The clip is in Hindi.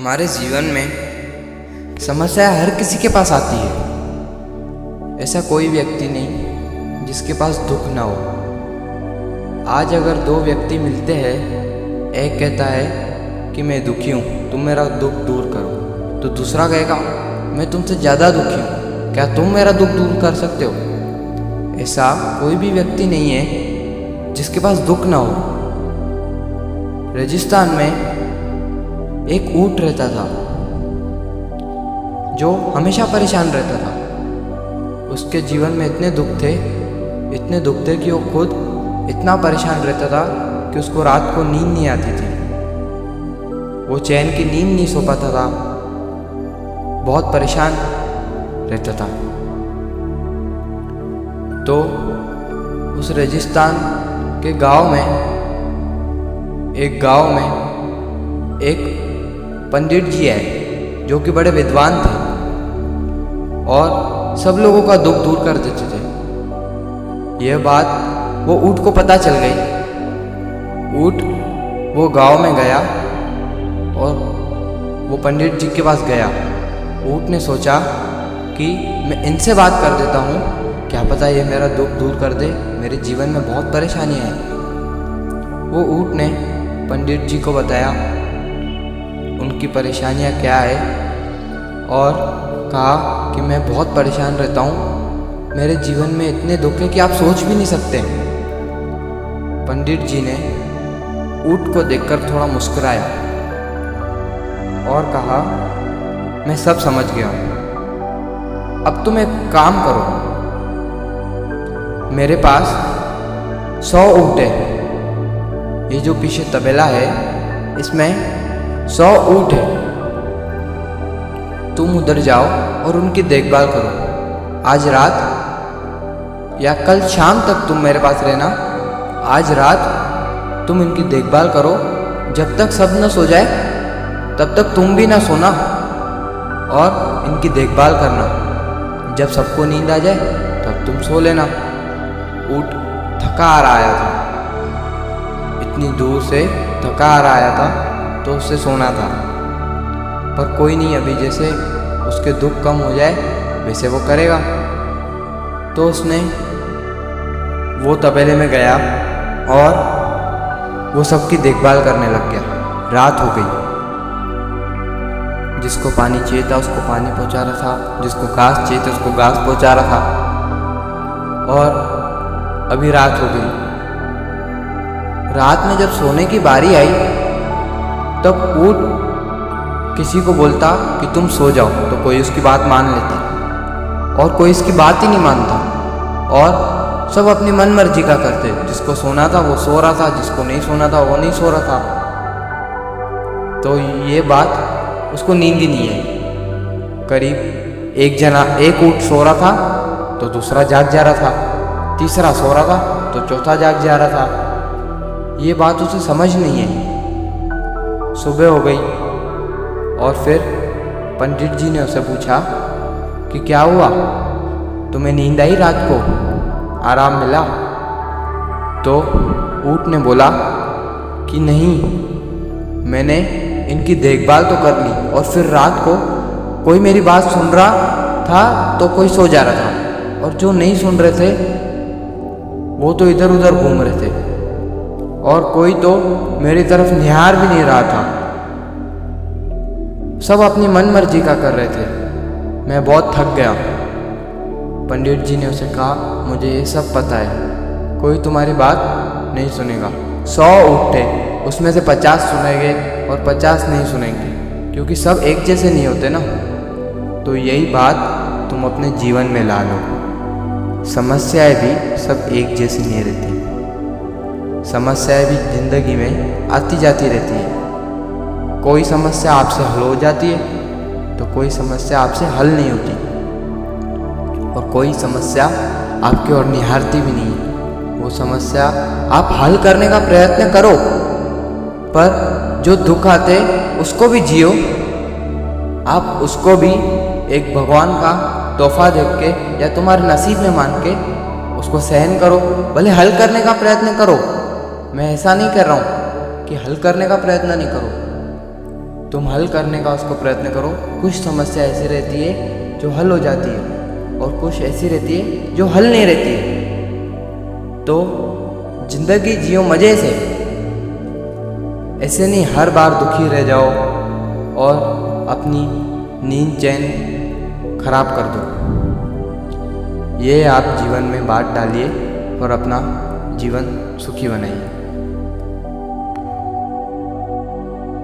हमारे जीवन में समस्या हर किसी के पास आती है। ऐसा कोई व्यक्ति नहीं जिसके पास दुख ना हो। आज अगर दो व्यक्ति मिलते हैं, एक कहता है कि मैं दुखी हूँ, तुम मेरा दुख दूर करो, तो दूसरा कहेगा मैं तुमसे ज़्यादा दुखी हूँ, क्या तुम मेरा दुख दूर कर सकते हो। ऐसा कोई भी व्यक्ति नहीं है जिसके पास दुख ना हो। राजस्थान में एक ऊंट रहता था जो हमेशा परेशान रहता था। उसके जीवन में इतने दुख थे कि वो खुद इतना परेशान रहता था कि उसको रात को नींद नहीं आती थी। वो चैन की नींद नहीं सो पाता था, बहुत परेशान रहता था। तो उस राजस्थान के गांव में एक पंडित जी है जो कि बड़े विद्वान थे और सब लोगों का दुख दूर कर देते थे। यह बात वो ऊंट को पता चल गई। ऊंट वो गांव में गया और वो पंडित जी के पास गया। ऊंट ने सोचा कि मैं इनसे बात कर देता हूँ, क्या पता ये मेरा दुख दूर कर दे, मेरे जीवन में बहुत परेशानियाँ हैं। वो ऊंट ने पंडित जी को बताया उनकी परेशानियाँ क्या है और कहा कि मैं बहुत परेशान रहता हूँ, मेरे जीवन में इतने दुख है कि आप सोच भी नहीं सकते। पंडित जी ने ऊंट को देखकर थोड़ा मुस्कुराया और कहा मैं सब समझ गया हूँ, अब तुम एक काम करो, मेरे पास 100 ऊंट है। ये जो पीछे तबेला है इसमें 100 ऊंट है। तुम उधर जाओ और उनकी देखभाल करो। आज रात या कल शाम तक तुम मेरे पास रहना। आज रात तुम इनकी देखभाल करो, जब तक सब न सो जाए तब तक तुम भी ना सोना और इनकी देखभाल करना। जब सबको नींद आ जाए तब तुम सो लेना। ऊंट थका आ रहा था, इतनी दूर से थका आ रहा था तो उससे सोना था, पर कोई नहीं, अभी जैसे उसके दुख कम हो जाए वैसे वो करेगा। तो उसने वो तबेले में गया और वो सबकी देखभाल करने लग गया। रात हो गई, जिसको पानी चाहिए था उसको पानी पहुंचा रहा था, जिसको घास चाहिए था उसको घास पहुंचा रहा था। और अभी रात हो गई। रात में जब सोने की बारी आई तब ऊंट किसी को बोलता कि तुम सो जाओ, तो कोई उसकी बात मान लेता और कोई इसकी बात ही नहीं मानता और सब अपनी मन मर्जी का करते। जिसको सोना था वो सो रहा था, जिसको नहीं सोना था वो नहीं सो रहा था। तो ये बात उसको नींद ही नहीं आई। करीब एक ऊंट सो रहा था तो दूसरा जाग जा रहा था, तीसरा सो रहा था तो चौथा जाग जा रहा था। ये बात उसे समझ नहीं आई। सुबह हो गई और फिर पंडित जी ने उसे पूछा कि क्या हुआ, तुम्हें नींद आई, रात को आराम मिला? तो ऊंट ने बोला कि नहीं, मैंने इनकी देखभाल तो कर ली और फिर रात को कोई मेरी बात सुन रहा था तो कोई सो जा रहा था और जो नहीं सुन रहे थे वो तो इधर उधर घूम रहे थे और कोई तो मेरी तरफ निहार भी नहीं रहा था। सब अपनी मन मर्जी का कर रहे थे। मैं बहुत थक गया। पंडित जी ने उसे कहा मुझे ये सब पता है, कोई तुम्हारी बात नहीं सुनेगा। 100 ऊँट थे, उसमें से 50 सुनेंगे और 50 नहीं सुनेंगे, क्योंकि सब एक जैसे नहीं होते ना। तो यही बात तुम अपने जीवन में ला लो। समस्याएं भी सब एक जैसी नहीं रहती। समस्याएं भी जिंदगी में आती जाती रहती है। कोई समस्या आपसे हल हो जाती है तो कोई समस्या आपसे हल नहीं होती और कोई समस्या आपकी ओर निहारती भी नहीं है। वो समस्या आप हल करने का प्रयत्न करो, पर जो दुख आते उसको भी जियो। आप उसको भी एक भगवान का तोहफा देख के या तुम्हारे नसीब में मान के उसको सहन करो। भले हल करने का प्रयत्न करो, मैं ऐसा नहीं कर रहा हूँ कि हल करने का प्रयत्न नहीं करो, तुम हल करने का उसको प्रयत्न करो। कुछ समस्या ऐसी रहती है जो हल हो जाती है और कुछ ऐसी रहती है जो हल नहीं रहती है। तो जिंदगी जियो मज़े से, ऐसे नहीं हर बार दुखी रह जाओ और अपनी नींद चैन खराब कर दो। ये आप जीवन में बात डालिए और अपना जीवन सुखी बनाइए।